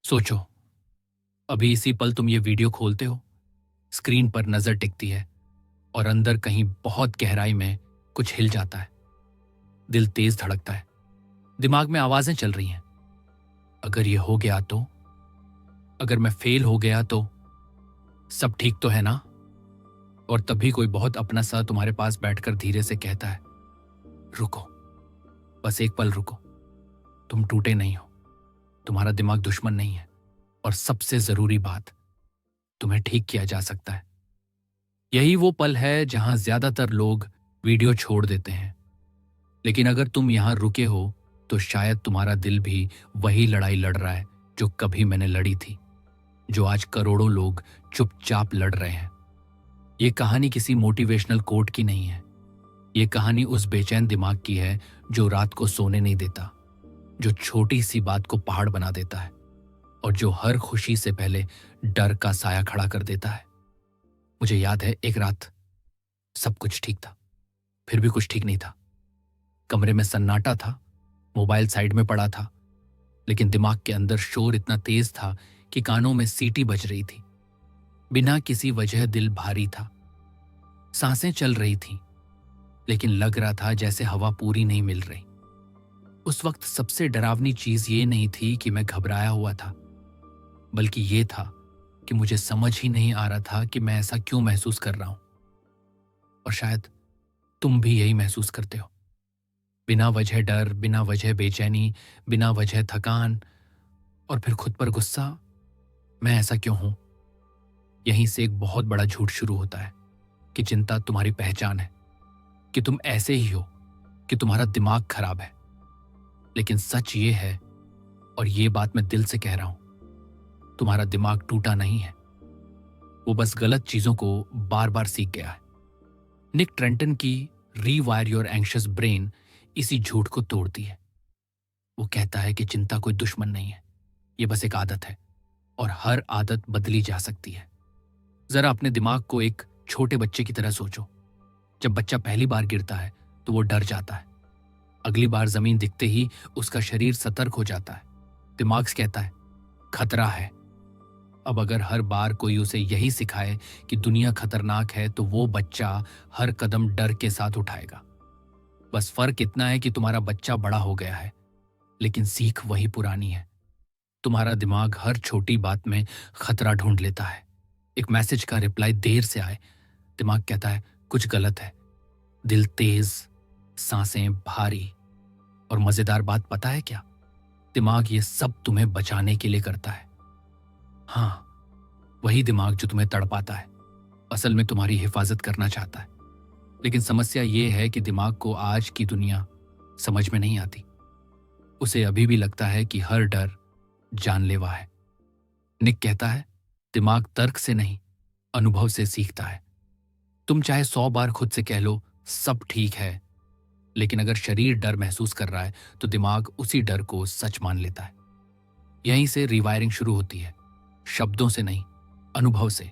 सोचो, अभी इसी पल तुम ये वीडियो खोलते हो, स्क्रीन पर नजर टिकती है और अंदर कहीं बहुत गहराई में कुछ हिल जाता है। दिल तेज धड़कता है, दिमाग में आवाजें चल रही हैं। अगर ये हो गया तो, अगर मैं फेल हो गया तो, सब ठीक तो है ना? और तभी कोई बहुत अपना सा तुम्हारे पास बैठकर धीरे से कहता है, रुको, बस एक पल रुको। तुम टूटे नहीं हो, तुम्हारा दिमाग दुश्मन नहीं है, और सबसे जरूरी बात, तुम्हें ठीक किया जा सकता है। यही वो पल है जहां ज्यादातर लोग वीडियो छोड़ देते हैं। लेकिन अगर तुम यहां रुके हो तो शायद तुम्हारा दिल भी वही लड़ाई लड़ रहा है जो कभी मैंने लड़ी थी, जो आज करोड़ों लोग चुपचाप लड़ रहे हैं। ये कहानी किसी मोटिवेशनल कोट की नहीं है। ये कहानी उस बेचैन दिमाग की है जो रात को सोने नहीं देता, जो छोटी सी बात को पहाड़ बना देता है, और जो हर खुशी से पहले डर का साया खड़ा कर देता है। मुझे याद है, एक रात सब कुछ ठीक था, फिर भी कुछ ठीक नहीं था। कमरे में सन्नाटा था, मोबाइल साइड में पड़ा था, लेकिन दिमाग के अंदर शोर इतना तेज था कि कानों में सीटी बज रही थी। बिना किसी वजह दिल भारी था, सांसें चल रही थीं, लेकिन लग रहा था जैसे हवा पूरी नहीं मिल रही। उस वक्त सबसे डरावनी चीज ये नहीं थी कि मैं घबराया हुआ था, बल्कि ये था कि मुझे समझ ही नहीं आ रहा था कि मैं ऐसा क्यों महसूस कर रहा हूं। और शायद तुम भी यही महसूस करते हो। बिना वजह डर, बिना वजह बेचैनी, बिना वजह थकान, और फिर खुद पर गुस्सा। मैं ऐसा क्यों हूं? यहीं से एक बहुत बड़ा झूठ शुरू होता है कि चिंता तुम्हारी पहचान है, कि तुम ऐसे ही हो, कि तुम्हारा दिमाग खराब है। लेकिन सच ये है, और ये बात मैं दिल से कह रहा हूं, तुम्हारा दिमाग टूटा नहीं है, वो बस गलत चीजों को बार बार सीख गया है। निक ट्रेंटन की रीवायर योर एंग्शियस ब्रेन इसी झूठ को तोड़ती है। वो कहता है कि चिंता कोई दुश्मन नहीं है, ये बस एक आदत है, और हर आदत बदली जा सकती है। जरा अपने दिमाग को एक छोटे बच्चे की तरह सोचो। जब बच्चा पहली बार गिरता है तो वो डर जाता है। अगली बार जमीन दिखते ही उसका शरीर सतर्क हो जाता है। दिमाग कहता है खतरा है। अब अगर हर बार कोई उसे यही सिखाए कि दुनिया खतरनाक है, तो वो बच्चा हर कदम डर के साथ उठाएगा। बस फर्क इतना है कि तुम्हारा बच्चा बड़ा हो गया है, लेकिन सीख वही पुरानी है। तुम्हारा दिमाग हर छोटी बात में खतरा ढूंढ लेता है। एक मैसेज का रिप्लाई देर से आए, दिमाग कहता है कुछ गलत है। दिल तेज, सांसें भारी, और मजेदार बात पता है क्या? दिमाग ये सब तुम्हें बचाने के लिए करता है। हाँ, वही दिमाग जो तुम्हें तड़पाता है, असल में तुम्हारी हिफाजत करना चाहता है। लेकिन समस्या ये है कि दिमाग को आज की दुनिया समझ में नहीं आती। उसे अभी भी लगता है कि हर डर जानलेवा है। निक कहता है दिमाग तर्क से नहीं, अनुभव से सीखता है। तुम चाहे 100 बार खुद से कह लो सब ठीक है, लेकिन अगर शरीर डर महसूस कर रहा है तो दिमाग उसी डर को सच मान लेता है। यहीं से रिवायरिंग शुरू होती है, शब्दों से नहीं, अनुभव से।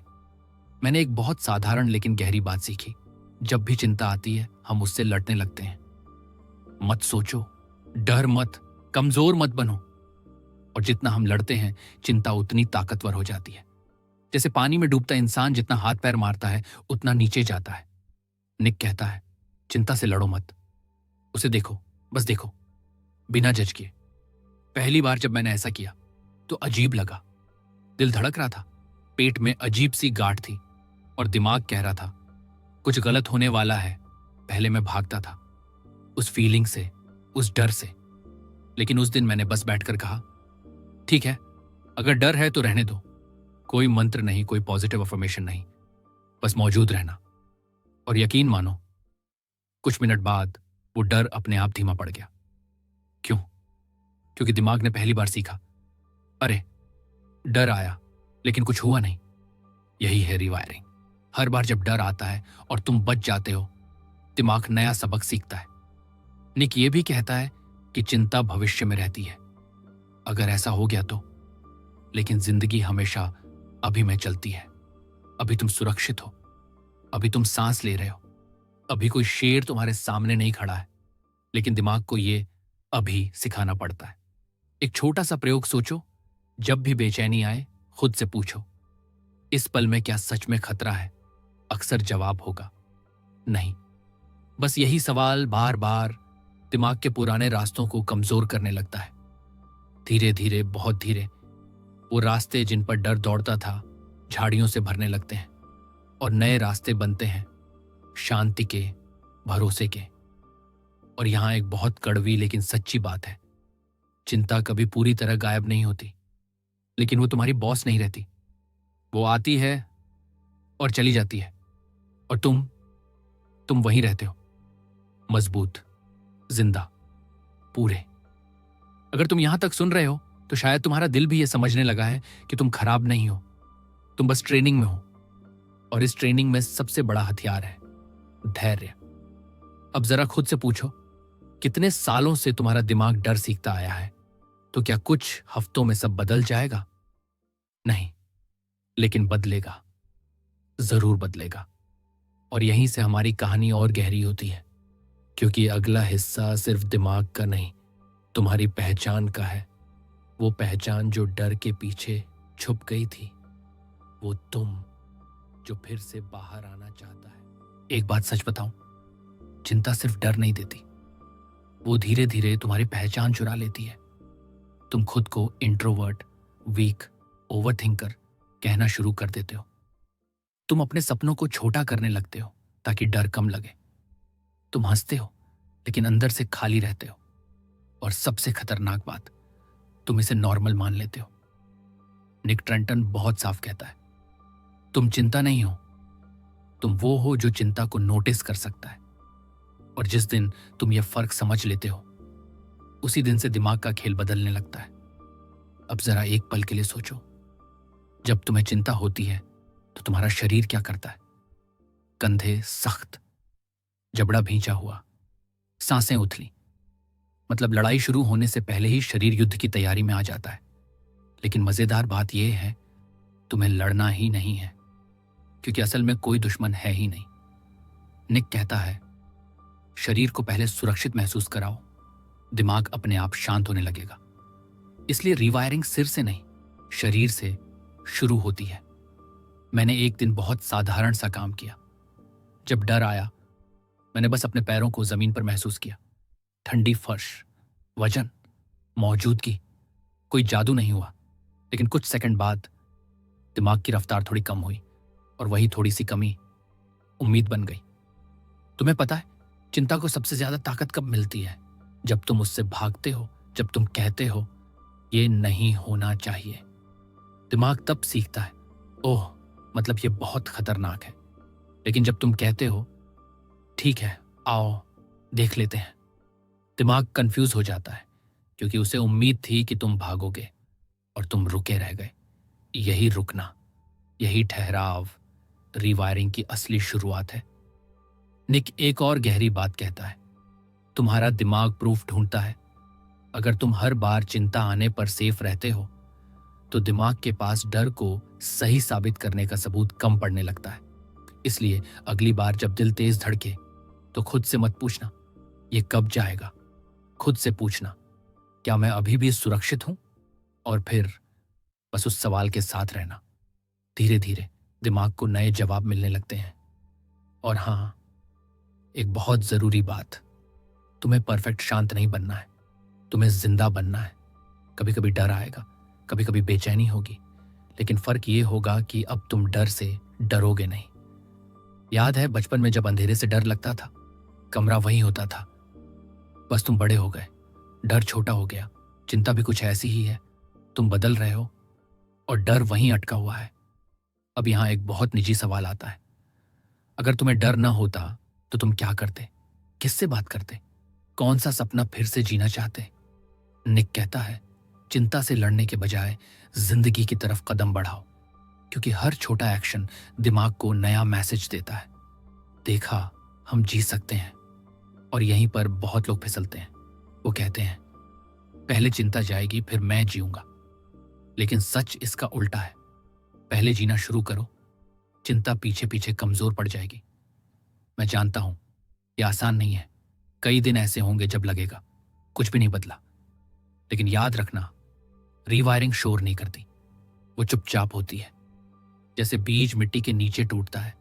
मैंने एक बहुत साधारण लेकिन गहरी बात सीखी। जब भी चिंता आती है, हम उससे लड़ने लगते हैं। मत सोचो, डर मत, कमजोर मत बनो। और जितना हम लड़ते हैं, चिंता उतनी ताकतवर हो जाती है। जैसे पानी में डूबता इंसान जितना हाथ पैर मारता है, उतना नीचे जाता है। निक कहता है चिंता से लड़ो मत, उसे देखो, बस देखो, बिना जज किए। पहली बार जब मैंने ऐसा किया तो अजीब लगा। दिल धड़क रहा था, पेट में अजीब सी गांठ थी, और दिमाग कह रहा था कुछ गलत होने वाला है। पहले मैं भागता था उस फीलिंग से, उस डर से। लेकिन उस दिन मैंने बस बैठकर कहा ठीक है, अगर डर है तो रहने दो। कोई मंत्र नहीं, कोई पॉजिटिव अफर्मेशन नहीं, बस मौजूद रहना। और यकीन मानो, कुछ मिनट बाद वो डर अपने आप धीमा पड़ गया। क्यों? क्योंकि दिमाग ने पहली बार सीखा, अरे डर आया लेकिन कुछ हुआ नहीं। यही है रिवायरिंग। हर बार जब डर आता है और तुम बच जाते हो, दिमाग नया सबक सीखता है। निक ये भी कहता है कि चिंता भविष्य में रहती है, अगर ऐसा हो गया तो। लेकिन जिंदगी हमेशा अभी में चलती है। अभी तुम सुरक्षित हो, अभी तुम सांस ले रहे हो, अभी कोई शेर तुम्हारे सामने नहीं खड़ा है। लेकिन दिमाग को ये अभी सिखाना पड़ता है। एक छोटा सा प्रयोग सोचो। जब भी बेचैनी आए खुद से पूछो, इस पल में क्या सच में खतरा है? अक्सर जवाब होगा नहीं। बस यही सवाल बार बार दिमाग के पुराने रास्तों को कमजोर करने लगता है। धीरे धीरे, बहुत धीरे, वो रास्ते जिन पर डर दौड़ता था झाड़ियों से भरने लगते हैं और नए रास्ते बनते हैं, शांति के, भरोसे के। और यहां एक बहुत कड़वी लेकिन सच्ची बात है, चिंता कभी पूरी तरह गायब नहीं होती, लेकिन वो तुम्हारी बॉस नहीं रहती। वो आती है और चली जाती है, और तुम वहीं रहते हो, मजबूत, जिंदा, पूरे। अगर तुम यहां तक सुन रहे हो तो शायद तुम्हारा दिल भी ये समझने लगा है कि तुम खराब नहीं हो, तुम बस ट्रेनिंग में हो। और इस ट्रेनिंग में सबसे बड़ा हथियार है धैर्य। अब जरा खुद से पूछो, कितने सालों से तुम्हारा दिमाग डर सीखता आया है? तो क्या कुछ हफ्तों में सब बदल जाएगा? नहीं, लेकिन बदलेगा, जरूर बदलेगा। और यहीं से हमारी कहानी और गहरी होती है, क्योंकि अगला हिस्सा सिर्फ दिमाग का नहीं, तुम्हारी पहचान का है। वो पहचान जो डर के पीछे छुप गई थी, वो तुम जो फिर से बाहर आना चाहता है। एक बात सच बताऊं, चिंता सिर्फ डर नहीं देती, वो धीरे धीरे तुम्हारी पहचान चुरा लेती है। तुम खुद को इंट्रोवर्ट, वीक, ओवरथिंकर कहना शुरू कर देते हो। तुम अपने सपनों को छोटा करने लगते हो ताकि डर कम लगे। तुम हंसते हो लेकिन अंदर से खाली रहते हो। और सबसे खतरनाक बात, तुम इसे नॉर्मल मान लेते हो। निक ट्रेंटन बहुत साफ कहता है, तुम चिंता नहीं हो, तुम वो हो जो चिंता को नोटिस कर सकता है। और जिस दिन तुम यह फर्क समझ लेते हो, उसी दिन से दिमाग का खेल बदलने लगता है। अब जरा एक पल के लिए सोचो, जब तुम्हें चिंता होती है तो तुम्हारा शरीर क्या करता है? कंधे सख्त, जबड़ा भींचा हुआ, सांसें उथली। मतलब लड़ाई शुरू होने से पहले ही शरीर युद्ध की तैयारी में आ जाता है। लेकिन मजेदार बात यह है, तुम्हें लड़ना ही नहीं है, क्योंकि असल में कोई दुश्मन है ही नहीं। निक कहता है, शरीर को पहले सुरक्षित महसूस कराओ, दिमाग अपने आप शांत होने लगेगा। इसलिए रिवायरिंग सिर से नहीं, शरीर से शुरू होती है। मैंने एक दिन बहुत साधारण सा काम किया। जब डर आया, मैंने बस अपने पैरों को जमीन पर महसूस किया। ठंडी फर्श, वजन, मौजूदगी। कोई जादू नहीं हुआ, लेकिन कुछ सेकंड बाद दिमाग की रफ्तार थोड़ी कम हुई, और वही थोड़ी सी कमी उम्मीद बन गई। तुम्हें पता है, चिंता को सबसे ज्यादा ताकत कब मिलती है? जब तुम उससे भागते हो, जब तुम कहते हो ये नहीं होना चाहिए। दिमाग तब सीखता है, ओह मतलब ये बहुत खतरनाक है। लेकिन जब तुम कहते हो ठीक है, आओ देख लेते हैं, दिमाग कंफ्यूज हो जाता है, क्योंकि उसे उम्मीद थी कि तुम भागोगे और तुम रुके रह गए। यही रुकना, यही ठहराव रीवायरिंग की असली शुरुआत है। निक एक और गहरी बात कहता है, तुम्हारा दिमाग प्रूफ ढूंढता है। अगर तुम हर बार चिंता आने पर सेफ रहते हो, तो दिमाग के पास डर को सही साबित करने का सबूत कम पड़ने लगता है। इसलिए अगली बार जब दिल तेज धड़के, तो खुद से मत पूछना ये कब जाएगा, खुद से पूछना क्या मैं अभी भी सुरक्षित हूं? और फिर बस उस सवाल के साथ रहना। धीरे धीरे दिमाग को नए जवाब मिलने लगते हैं। और हां, एक बहुत जरूरी बात, तुम्हें परफेक्ट शांत नहीं बनना है, तुम्हें जिंदा बनना है। कभी कभी डर आएगा, कभी कभी बेचैनी होगी, लेकिन फर्क ये होगा कि अब तुम डर से डरोगे नहीं। याद है बचपन में जब अंधेरे से डर लगता था, कमरा वही होता था, बस तुम बड़े हो गए, डर छोटा हो गया। चिंता भी कुछ ऐसी ही है, तुम बदल रहे हो और डर वहीं अटका हुआ है। अब यहां एक बहुत निजी सवाल आता है, अगर तुम्हें डर न होता तो तुम क्या करते? किससे बात करते? कौन सा सपना फिर से जीना चाहते? निक कहता है, चिंता से लड़ने के बजाय जिंदगी की तरफ कदम बढ़ाओ, क्योंकि हर छोटा एक्शन दिमाग को नया मैसेज देता है, देखा हम जी सकते हैं। और यहीं पर बहुत लोग फिसलते हैं। वो कहते हैं पहले चिंता जाएगी फिर मैं जीऊंगा, लेकिन सच इसका उल्टा है। पहले जीना शुरू करो, चिंता पीछे पीछे कमजोर पड़ जाएगी। मैं जानता हूं ये आसान नहीं है, कई दिन ऐसे होंगे जब लगेगा कुछ भी नहीं बदला, लेकिन याद रखना, रीवायरिंग शोर नहीं करती, वो चुपचाप होती है, जैसे बीज मिट्टी के नीचे टूटता है।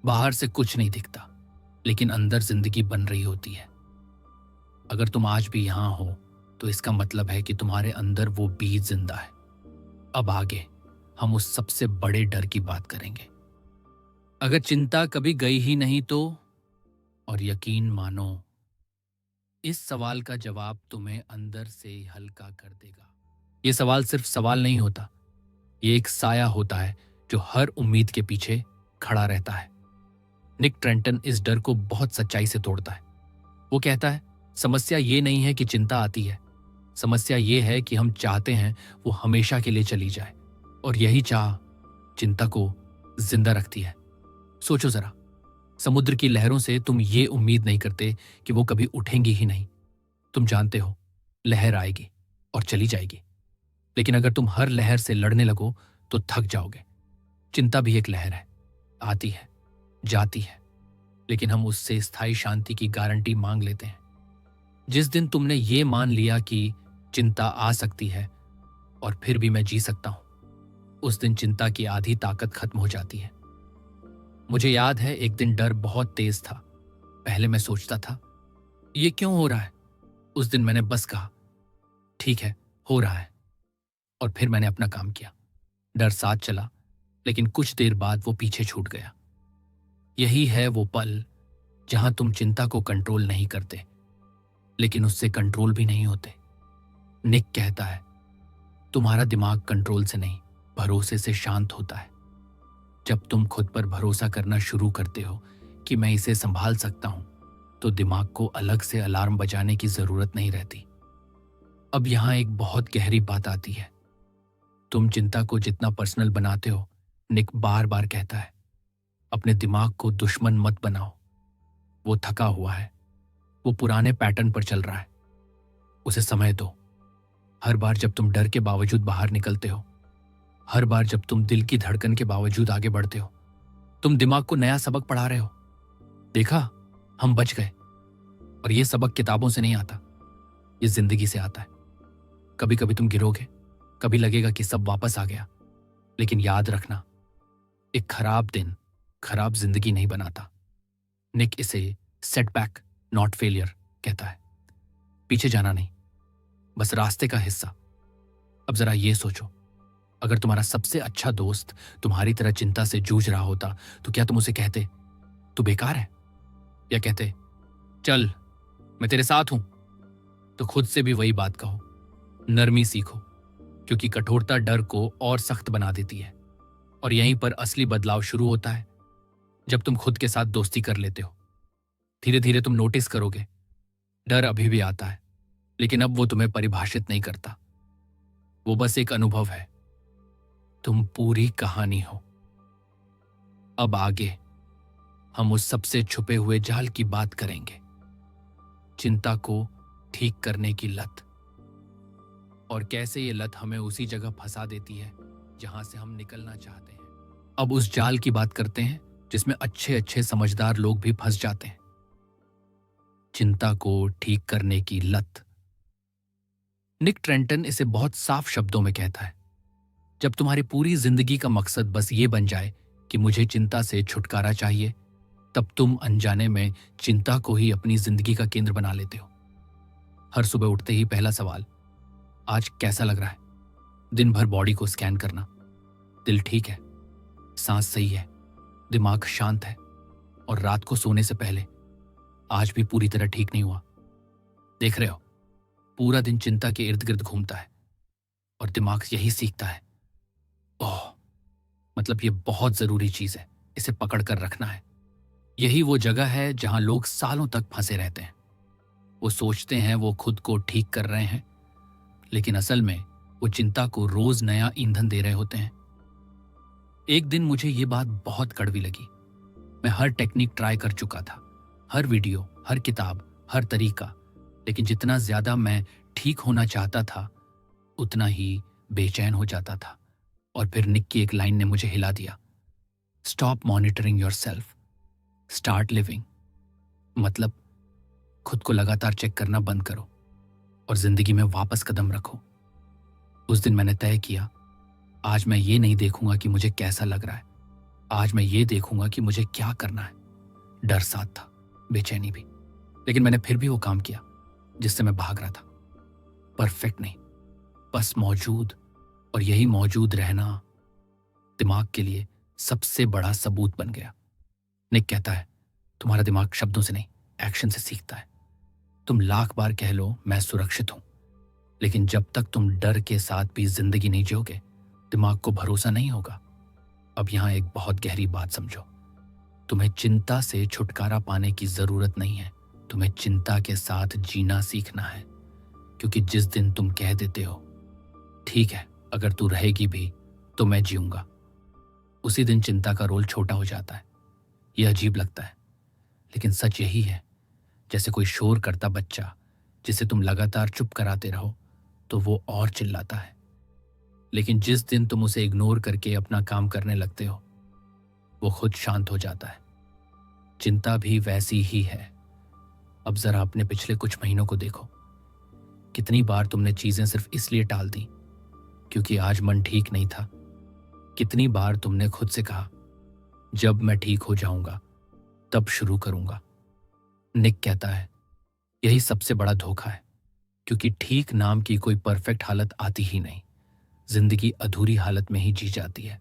बाहर से कुछ नहीं दिखता, लेकिन अंदर जिंदगी बन रही होती है। अगर तुम आज भी यहां हो तो इसका मतलब है कि तुम्हारे अंदर वो बीज जिंदा है। अब आगे हम उस सबसे बड़े डर की बात करेंगे। अगर चिंता कभी गई ही नहीं तो? और यकीन मानो, इस सवाल का जवाब तुम्हें अंदर से हल्का कर देगा। ये सवाल सिर्फ सवाल नहीं होता, ये एक साया होता है जो हर उम्मीद के पीछे खड़ा रहता है। निक ट्रेंटन इस डर को बहुत सच्चाई से तोड़ता है। वो कहता है, समस्या ये नहीं है कि चिंता आती है, समस्या ये है कि हम चाहते हैं वो हमेशा के लिए चली जाए, और यही चाह चिंता को जिंदा रखती है। सोचो जरा, समुद्र की लहरों से तुम ये उम्मीद नहीं करते कि वो कभी उठेंगी ही नहीं। तुम जानते हो लहर आएगी और चली जाएगी, लेकिन अगर तुम हर लहर से लड़ने लगो तो थक जाओगे। चिंता भी एक लहर है, आती है, जाती है, लेकिन हम उससे स्थायी शांति की गारंटी मांग लेते हैं। जिस दिन तुमने ये मान लिया कि चिंता आ सकती है और फिर भी मैं जी सकता हूं, उस दिन चिंता की आधी ताकत खत्म हो जाती है। मुझे याद है एक दिन डर बहुत तेज था। पहले मैं सोचता था, ये क्यों हो रहा है? उस दिन मैंने बस कहा, ठीक है, हो रहा है, और फिर मैंने अपना काम किया। डर साथ चला, लेकिन कुछ देर बाद वो पीछे छूट गया। यही है वो पल जहां तुम चिंता को कंट्रोल नहीं करते, लेकिन उससे कंट्रोल भी नहीं होते। निक कहता है, तुम्हारा दिमाग कंट्रोल से नहीं, भरोसे से शांत होता है। जब तुम खुद पर भरोसा करना शुरू करते हो कि मैं इसे संभाल सकता हूं, तो दिमाग को अलग से अलार्म बजाने की जरूरत नहीं रहती। अब यहां एक बहुत गहरी बात आती है। तुम चिंता को जितना पर्सनल बनाते हो, निक बार बार कहता है, अपने दिमाग को दुश्मन मत बनाओ। वो थका हुआ है, वो पुराने पैटर्न पर चल रहा है, उसे समय दो। हर बार जब तुम डर के बावजूद बाहर निकलते हो, हर बार जब तुम दिल की धड़कन के बावजूद आगे बढ़ते हो, तुम दिमाग को नया सबक पढ़ा रहे हो। देखा, हम बच गए। और ये सबक किताबों से नहीं आता, ये जिंदगी से आता है। कभी कभी तुम गिरोगे, कभी लगेगा कि सब वापस आ गया, लेकिन याद रखना, एक खराब दिन खराब जिंदगी नहीं बनाता। निक इसे सेटबैक नॉट फेलियर कहता है। पीछे जाना नहीं, बस रास्ते का हिस्सा। अब जरा ये सोचो, अगर तुम्हारा सबसे अच्छा दोस्त तुम्हारी तरह चिंता से जूझ रहा होता, तो क्या तुम उसे कहते तू बेकार है, या कहते चल मैं तेरे साथ हूं? तो खुद से भी वही बात कहो, नरमी सीखो, क्योंकि कठोरता डर को और सख्त बना देती है। और यहीं पर असली बदलाव शुरू होता है, जब तुम खुद के साथ दोस्ती कर लेते हो। धीरे धीरे तुम नोटिस करोगे, डर अभी भी आता है, लेकिन अब वो तुम्हें परिभाषित नहीं करता। वो बस एक अनुभव है, तुम पूरी कहानी हो। अब आगे हम उस सबसे छुपे हुए जाल की बात करेंगे, चिंता को ठीक करने की लत, और कैसे ये लत हमें उसी जगह फंसा देती है जहां से हम निकलना चाहते हैं। अब उस जाल की बात करते हैं जिसमें अच्छे अच्छे समझदार लोग भी फंस जाते हैं, चिंता को ठीक करने की लत। निक ट्रेंटन इसे बहुत साफ शब्दों में कहता है, जब तुम्हारी पूरी जिंदगी का मकसद बस ये बन जाए कि मुझे चिंता से छुटकारा चाहिए, तब तुम अनजाने में चिंता को ही अपनी जिंदगी का केंद्र बना लेते हो। हर सुबह उठते ही पहला सवाल, आज कैसा लग रहा है? दिन भर बॉडी को स्कैन करना, दिल ठीक है, सांस सही है, दिमाग शांत है, और रात को सोने से पहले, आज भी पूरी तरह ठीक नहीं हुआ। देख रहे हो, पूरा दिन चिंता के इर्द गिर्द घूमता है और दिमाग यही सीखता है, ओह मतलब ये बहुत जरूरी चीज है, इसे पकड़ कर रखना है। यही वो जगह है जहां लोग सालों तक फंसे रहते हैं। वो सोचते हैं वो खुद को ठीक कर रहे हैं, लेकिन असल में वो चिंता को रोज नया ईंधन दे रहे होते हैं। एक दिन मुझे ये बात बहुत कड़वी लगी। मैं हर टेक्निक ट्राई कर चुका था, हर वीडियो, हर किताब, हर तरीका, लेकिन जितना ज्यादा मैं ठीक होना चाहता था, उतना ही बेचैन हो जाता था। और फिर निक की एक लाइन ने मुझे हिला दिया, stop monitoring yourself, start living. मतलब खुद को लगातार चेक करना बंद करो और जिंदगी में वापस कदम रखो। उस दिन मैंने तय किया, आज मैं ये नहीं देखूंगा कि मुझे कैसा लग रहा है, आज मैं ये देखूंगा कि मुझे क्या करना है। डर साथ था, बेचैनी भी, लेकिन मैंने फिर भी वो काम किया जिससे मैं भाग रहा था। परफेक्ट नहीं, बस मौजूद, और यही मौजूद रहना दिमाग के लिए सबसे बड़ा सबूत बन गया। निक कहता है, तुम्हारा दिमाग शब्दों से नहीं, एक्शन से सीखता है। तुम लाख बार कह लो मैं सुरक्षित हूं, लेकिन जब तक तुम डर के साथ भी जिंदगी नहीं जियोगे, दिमाग को भरोसा नहीं होगा। अब यहां एक बहुत गहरी बात समझो, तुम्हें चिंता से छुटकारा पाने की जरूरत नहीं है, तुम्हें चिंता के साथ जीना सीखना है। क्योंकि जिस दिन तुम कह देते हो ठीक है, अगर तू रहेगी भी तो मैं जीऊंगा, उसी दिन चिंता का रोल छोटा हो जाता है। यह अजीब लगता है, लेकिन सच यही है। जैसे कोई शोर करता बच्चा जिसे तुम लगातार चुप कराते रहो तो वो और चिल्लाता है, लेकिन जिस दिन तुम उसे इग्नोर करके अपना काम करने लगते हो वो खुद शांत हो जाता है। चिंता भी वैसी ही है। अब जरा अपने पिछले कुछ महीनों को देखो, कितनी बार तुमने चीजें सिर्फ इसलिए टाल दी क्योंकि आज मन ठीक नहीं था। कितनी बार तुमने खुद से कहा, जब मैं ठीक हो जाऊंगा तब शुरू करूंगा। निक कहता है, यही सबसे बड़ा धोखा है, क्योंकि ठीक नाम की कोई परफेक्ट हालत आती ही नहीं। जिंदगी अधूरी हालत में ही जी जाती है,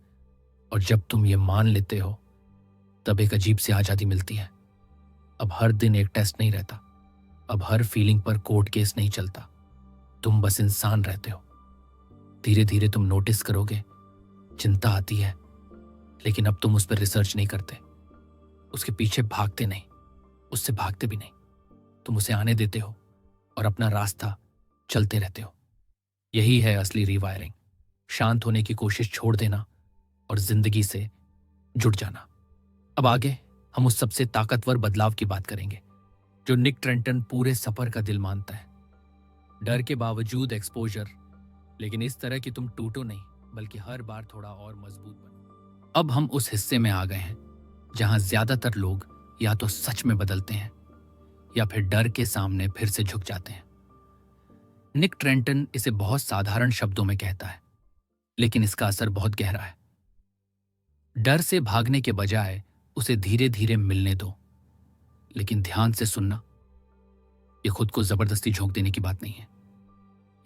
और जब तुम ये मान लेते हो तब एक अजीब सी आजादी मिलती है। अब हर दिन एक टेस्ट नहीं रहता, अब हर फीलिंग पर कोर्ट केस नहीं चलता, तुम बस इंसान रहते हो। धीरे धीरे तुम नोटिस करोगे, चिंता आती है, लेकिन अब तुम उस पर रिसर्च नहीं करते, उसके पीछे भागते नहीं, उससे भागते भी नहीं। तुम उसे आने देते हो और अपना रास्ता चलते रहते हो। यही है असली रीवायरिंग, शांत होने की कोशिश छोड़ देना और जिंदगी से जुड़ जाना। अब आगे हम उस सबसे ताकतवर बदलाव की बात करेंगे जो निक ट्रेंटन पूरे सफर का दिल मानता है। डर के बावजूद एक्सपोजर, लेकिन इस तरह कि तुम टूटो नहीं, बल्कि हर बार थोड़ा और मजबूत बनो। अब हम उस हिस्से में आ गए हैं जहां ज्यादातर लोग या तो सच में बदलते हैं या फिर डर के सामने फिर से झुक जाते हैं। निक ट्रेंटन इसे बहुत साधारण शब्दों में कहता है, लेकिन इसका असर बहुत गहरा है। डर से भागने के बजाय उसे धीरे धीरे मिलने दो, लेकिन ध्यान से सुनना, यह खुद को जबरदस्ती झोंक देने की बात नहीं है,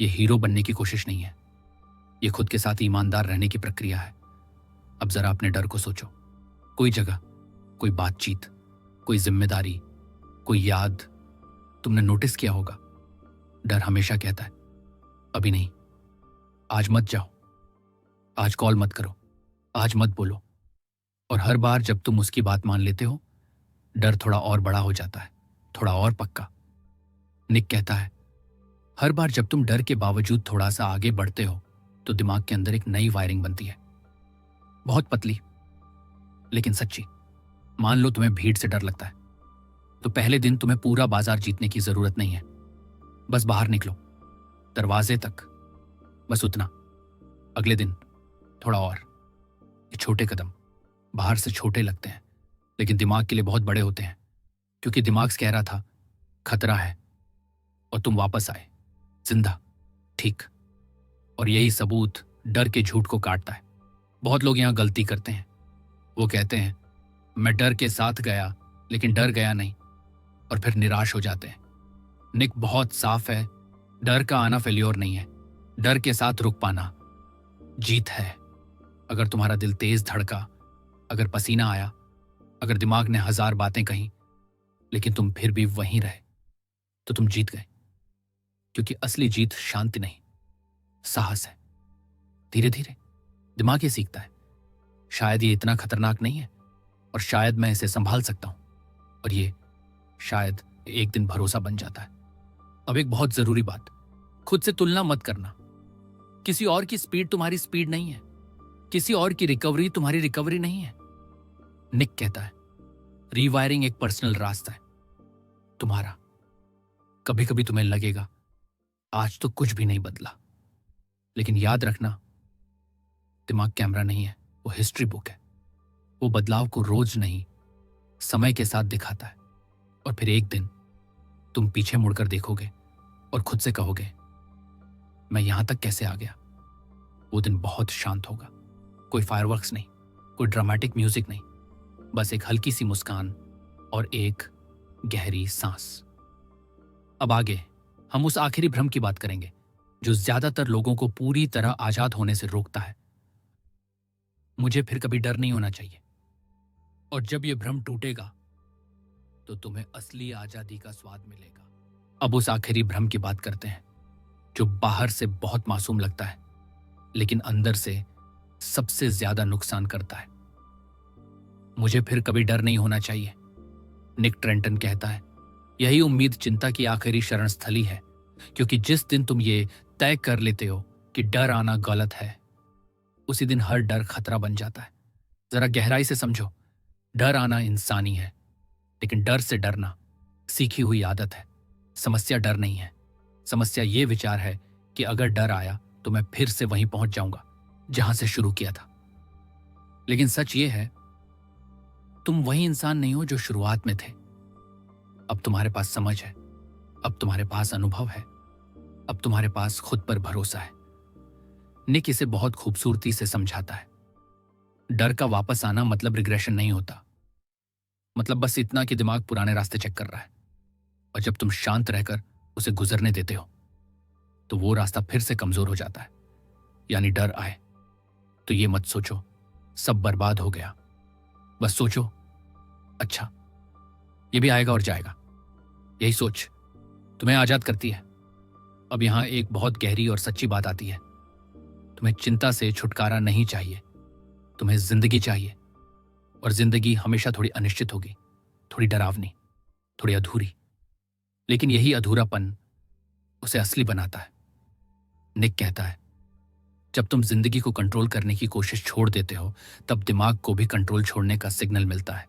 यह हीरो बनने की कोशिश नहीं है, यह खुद के साथ ईमानदार रहने की प्रक्रिया है। अब जरा अपने डर को सोचो, कोई जगह, कोई बातचीत, कोई जिम्मेदारी, कोई याद। तुमने नोटिस किया होगा, डर हमेशा कहता है अभी नहीं, आज मत जाओ, आज कॉल मत करो, आज मत बोलो। और हर बार जब तुम उसकी बात मान लेते हो, डर थोड़ा और बड़ा हो जाता है, थोड़ा और पक्का। निक कहता है, हर बार जब तुम डर के बावजूद थोड़ा सा आगे बढ़ते हो तो दिमाग के अंदर एक नई वायरिंग बनती है, बहुत पतली लेकिन सच्ची। मान लो तुम्हें भीड़ से डर लगता है, तो पहले दिन तुम्हें पूरा बाजार जीतने की जरूरत नहीं है, बस बाहर निकलो, दरवाजे तक, बस उतना। अगले दिन थोड़ा और। ये छोटे कदम बाहर से छोटे लगते हैं, लेकिन दिमाग के लिए बहुत बड़े होते हैं, क्योंकि दिमाग कह रहा था खतरा है, और तुम वापस आए, जिंदा, ठीक। और यही सबूत डर के झूठ को काटता है। बहुत लोग यहां गलती करते हैं, वो कहते हैं मैं डर के साथ गया लेकिन डर गया नहीं, और फिर निराश हो जाते हैं। निक बहुत साफ है, डर का आना फेल्योर नहीं है, डर के साथ रुक पाना जीत है। अगर तुम्हारा दिल तेज धड़का, अगर पसीना आया, अगर दिमाग ने 1000 बातें कही, लेकिन तुम फिर भी वहीं रहे, तो तुम जीत गए। क्योंकि असली जीत शांति नहीं, साहस है। धीरे धीरे दिमाग ये सीखता है, शायद ये इतना खतरनाक नहीं है, और शायद मैं इसे संभाल सकता हूं, और ये शायद एक दिन भरोसा बन जाता है। अब एक बहुत जरूरी बात, खुद से तुलना मत करना। किसी और की स्पीड तुम्हारी स्पीड नहीं है, किसी और की रिकवरी तुम्हारी रिकवरी नहीं है। निक कहता है रीवायरिंग एक पर्सनल रास्ता है तुम्हारा। कभी कभी तुम्हें लगेगा आज तो कुछ भी नहीं बदला, लेकिन याद रखना, दिमाग कैमरा नहीं है, वो हिस्ट्री बुक है। वो बदलाव को रोज नहीं, समय के साथ दिखाता है, और फिर एक दिन तुम पीछे मुड़कर देखोगे और खुद से कहोगे मैं यहां तक कैसे आ गया। वो दिन बहुत शांत होगा। कोई फायरवर्क्स नहीं, कोई ड्रामेटिक म्यूजिक नहीं, बस एक हल्की सी मुस्कान और एक गहरी सांस। अब आगे हम उस आखिरी भ्रम की बात करेंगे जो ज्यादातर लोगों को पूरी तरह आजाद होने से रोकता है। मुझे फिर कभी डर नहीं होना चाहिए। और जब यह भ्रम टूटेगा तो तुम्हें असली आजादी का स्वाद मिलेगा। अब उस आखिरी भ्रम की बात करते हैं जो बाहर से बहुत मासूम लगता है लेकिन अंदर से सबसे ज्यादा नुकसान करता है। मुझे फिर कभी डर नहीं होना चाहिए। निक ट्रेंटन कहता है, यही उम्मीद चिंता की आखिरी शरण स्थली है, क्योंकि जिस दिन तुम ये तय कर लेते हो कि डर आना गलत है, उसी दिन हर डर खतरा बन जाता है। जरा गहराई से समझो, डर आना इंसानी है, लेकिन डर से डरना सीखी हुई आदत है। समस्या डर नहीं है, समस्या ये विचार है कि अगर डर आया तो मैं फिर से वहीं पहुंच जाऊंगा जहां से शुरू किया था। लेकिन सच ये है, तुम वही इंसान नहीं हो जो शुरुआत में थे। अब तुम्हारे पास समझ है, अब तुम्हारे पास अनुभव है, अब तुम्हारे पास खुद पर भरोसा है। निक इसे बहुत खूबसूरती से समझाता है। डर का वापस आना मतलब रिग्रेशन नहीं होता, मतलब बस इतना कि दिमाग पुराने रास्ते चेक कर रहा है। और जब तुम शांत रहकर उसे गुजरने देते हो तो वो रास्ता फिर से कमजोर हो जाता है। यानी डर आए तो ये मत सोचो सब बर्बाद हो गया, बस सोचो अच्छा ये भी आएगा और जाएगा। यही सोच तुम्हें आजाद करती है। अब यहां एक बहुत गहरी और सच्ची बात आती है। तुम्हें चिंता से छुटकारा नहीं चाहिए, तुम्हें जिंदगी चाहिए। और जिंदगी हमेशा थोड़ी अनिश्चित होगी, थोड़ी डरावनी, थोड़ी अधूरी, लेकिन यही अधूरापन उसे असली बनाता है। निक कहता है, जब तुम जिंदगी को कंट्रोल करने की कोशिश छोड़ देते हो तब दिमाग को भी कंट्रोल छोड़ने का सिग्नल मिलता है।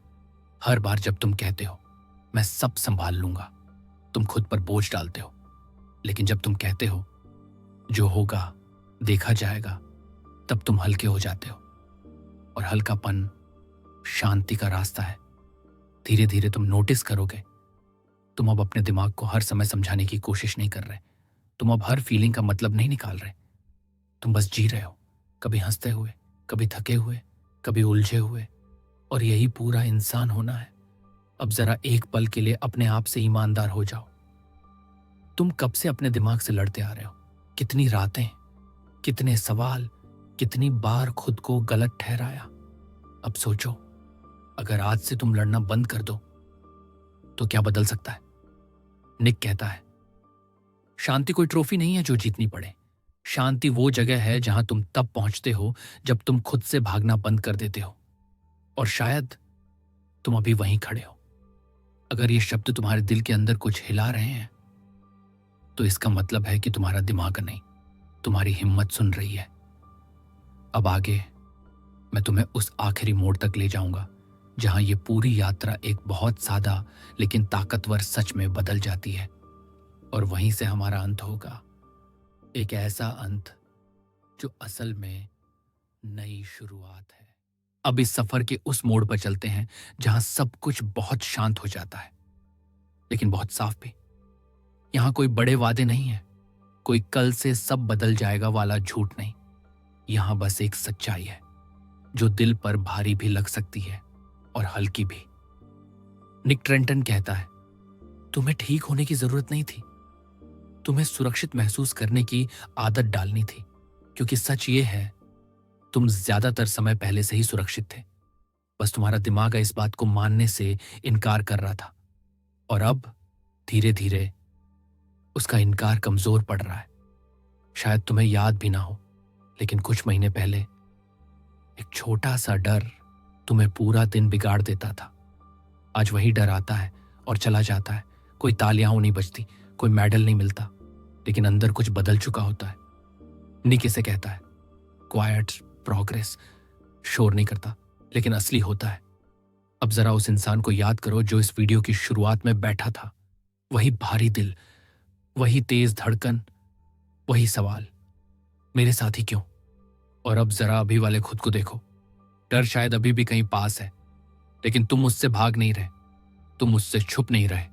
हर बार जब तुम कहते हो मैं सब संभाल लूंगा, तुम खुद पर बोझ डालते हो। लेकिन जब तुम कहते हो जो होगा देखा जाएगा, तब तुम हल्के हो जाते हो। और हल्कापन शांति का रास्ता है। धीरे धीरे तुम नोटिस करोगे, तुम अब अपने दिमाग को हर समय समझाने की कोशिश नहीं कर रहे, तुम अब हर फीलिंग का मतलब नहीं निकाल रहे, तुम बस जी रहे हो, कभी हंसते हुए, कभी थके हुए, कभी उलझे हुए। और यही पूरा इंसान होना है। अब जरा एक पल के लिए अपने आप से ईमानदार हो जाओ। तुम कब से अपने दिमाग से लड़ते आ रहे हो? कितनी रातें, कितने सवाल, कितनी बार खुद को गलत ठहराया। अब सोचो, अगर आज से तुम लड़ना बंद कर दो तो क्या बदल सकता है? निक कहता है, शांति कोई ट्रॉफी नहीं है जो जीतनी पड़े। शांति वो जगह है जहां तुम तब पहुंचते हो जब तुम खुद से भागना बंद कर देते हो। और शायद तुम अभी वहीं खड़े हो। अगर ये शब्द तुम्हारे दिल के अंदर कुछ हिला रहे हैं तो इसका मतलब है कि तुम्हारा दिमाग नहीं, तुम्हारी हिम्मत सुन रही है। अब आगे मैं तुम्हें उस आखिरी मोड़ तक ले जाऊंगा जहां ये पूरी यात्रा एक बहुत सादा लेकिन ताकतवर सच में बदल जाती है। और वहीं से हमारा अंत होगा, एक ऐसा अंत जो असल में नई शुरुआत है। अब इस सफर के उस मोड़ पर चलते हैं जहां सब कुछ बहुत शांत हो जाता है, लेकिन बहुत साफ भी। यहां कोई बड़े वादे नहीं है, कोई कल से सब बदल जाएगा वाला झूठ नहीं। यहां बस एक सच्चाई है जो दिल पर भारी भी लग सकती है और हल्की भी। निक ट्रेंटन कहता है, तुम्हें ठीक होने की जरूरत नहीं थी, तुम्हें सुरक्षित महसूस करने की आदत डालनी थी। क्योंकि सच ये है, तुम ज्यादातर समय पहले से ही सुरक्षित थे, बस तुम्हारा दिमाग इस बात को मानने से इनकार कर रहा था। और अब धीरे धीरे उसका इनकार कमजोर पड़ रहा है। शायद तुम्हें याद भी ना हो, लेकिन कुछ महीने पहले एक छोटा सा डर तुम्हें पूरा दिन बिगाड़ देता था। आज वही डर आता है और चला जाता है। कोई तालियां नहीं बजती, कोई मेडल नहीं मिलता, लेकिन अंदर कुछ बदल चुका होता है। निक इसे कहता है क्वाइट प्रोग्रेस। शोर नहीं करता, लेकिन असली होता है। अब जरा उस इंसान को याद करो जो इस वीडियो की शुरुआत में बैठा था। वही भारी दिल, वही तेज धड़कन, वही सवाल, मेरे साथ ही क्यों? और अब जरा अभी वाले खुद को देखो। डर शायद अभी भी कहीं पास है, लेकिन तुम उससे भाग नहीं रहे, तुम उससे छुप नहीं रहे,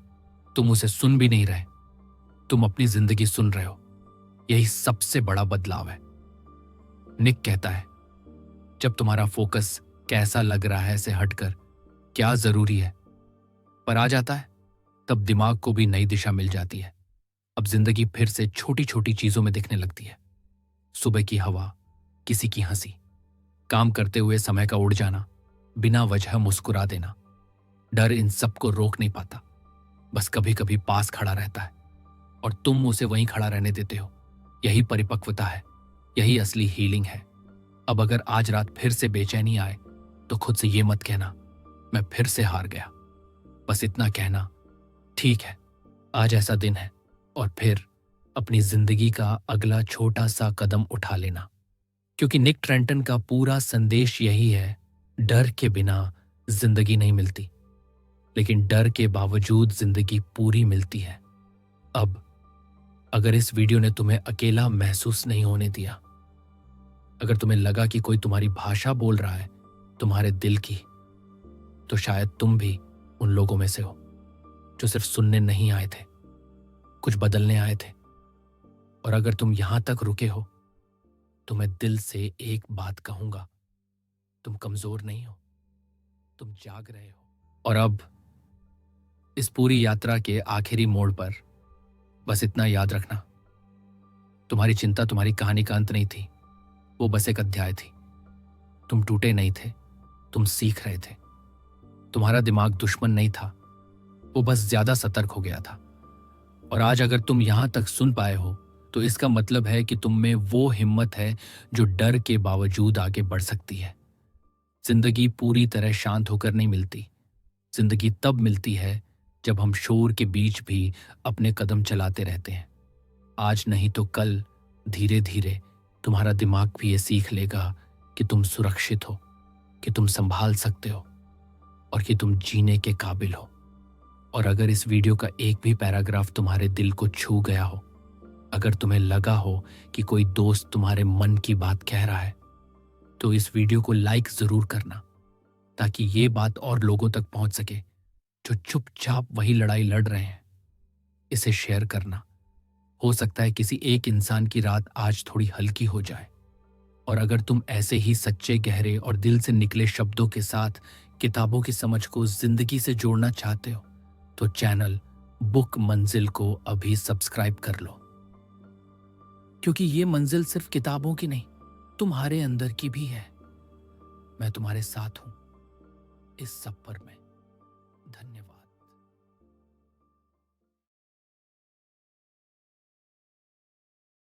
तुम उसे सुन भी नहीं रहे, तुम अपनी जिंदगी सुन रहे हो। यही सबसे बड़ा बदलाव है। निक कहता है, जब तुम्हारा फोकस कैसा लग रहा है से हटकर क्या जरूरी है पर आ जाता है, तब दिमाग को भी नई दिशा मिल जाती है। अब जिंदगी फिर से छोटी छोटी चीजों में दिखने लगती है। सुबह की हवा, किसी की हंसी, काम करते हुए समय का उड़ जाना, बिना वजह मुस्कुरा देना। डर इन सबको रोक नहीं पाता, बस कभी कभी पास खड़ा रहता है और तुम उसे वहीं खड़ा रहने देते हो। यही परिपक्वता है, यही असली हीलिंग है। अब अगर आज रात फिर से बेचैनी आए तो खुद से ये मत कहना मैं फिर से हार गया। बस इतना कहना, ठीक है, आज ऐसा दिन है, और फिर अपनी जिंदगी का अगला छोटा सा कदम उठा लेना। क्योंकि निक ट्रेंटन का पूरा संदेश यही है, डर के बिना जिंदगी नहीं मिलती, लेकिन डर के बावजूद जिंदगी पूरी मिलती है। अब अगर इस वीडियो ने तुम्हें अकेला महसूस नहीं होने दिया, अगर तुम्हें लगा कि कोई तुम्हारी भाषा बोल रहा है, तुम्हारे दिल की, तो शायद तुम भी उन लोगों में से हो जो सिर्फ सुनने नहीं आए थे, कुछ बदलने आए थे। और अगर तुम यहां तक रुके हो तो मैं दिल से एक बात कहूंगा, तुम कमजोर नहीं हो, तुम जाग रहे हो। और अब इस पूरी यात्रा के आखिरी मोड़ पर बस इतना याद रखना, तुम्हारी चिंता तुम्हारी कहानी का अंत नहीं थी, वो बस एक अध्याय थी। तुम टूटे नहीं थे, तुम सीख रहे थे। तुम्हारा दिमाग दुश्मन नहीं था, वो बस ज्यादा सतर्क हो गया था। और आज अगर तुम यहां तक सुन पाए हो तो इसका मतलब है कि तुम में वो हिम्मत है जो डर के बावजूद आगे बढ़ सकती है। जिंदगी पूरी तरह शांत होकर नहीं मिलती, जिंदगी तब मिलती है जब हम शोर के बीच भी अपने कदम चलाते रहते हैं। आज नहीं तो कल धीरे धीरे तुम्हारा दिमाग भी ये सीख लेगा कि तुम सुरक्षित हो, कि तुम संभाल सकते हो और कि तुम जीने के काबिल हो। और अगर इस वीडियो का एक भी पैराग्राफ तुम्हारे दिल को छू गया हो, अगर तुम्हें लगा हो कि कोई दोस्त तुम्हारे मन की बात कह रहा है, तो इस वीडियो को लाइक जरूर करना, ताकि ये बात और लोगों तक पहुंच सके जो चुपचाप वही लड़ाई लड़ रहे हैं। इसे शेयर करना, हो सकता है किसी एक इंसान की रात आज थोड़ी हल्की हो जाए। और अगर तुम ऐसे ही सच्चे, गहरे और दिल से निकले शब्दों के साथ किताबों की समझ को जिंदगी से जोड़ना चाहते हो, तो चैनल बुक मंजिल को अभी सब्सक्राइब कर लो। क्योंकि ये मंजिल सिर्फ किताबों की नहीं, तुम्हारे अंदर की भी है। मैं तुम्हारे साथ हूं इस सफर में। धन्यवाद।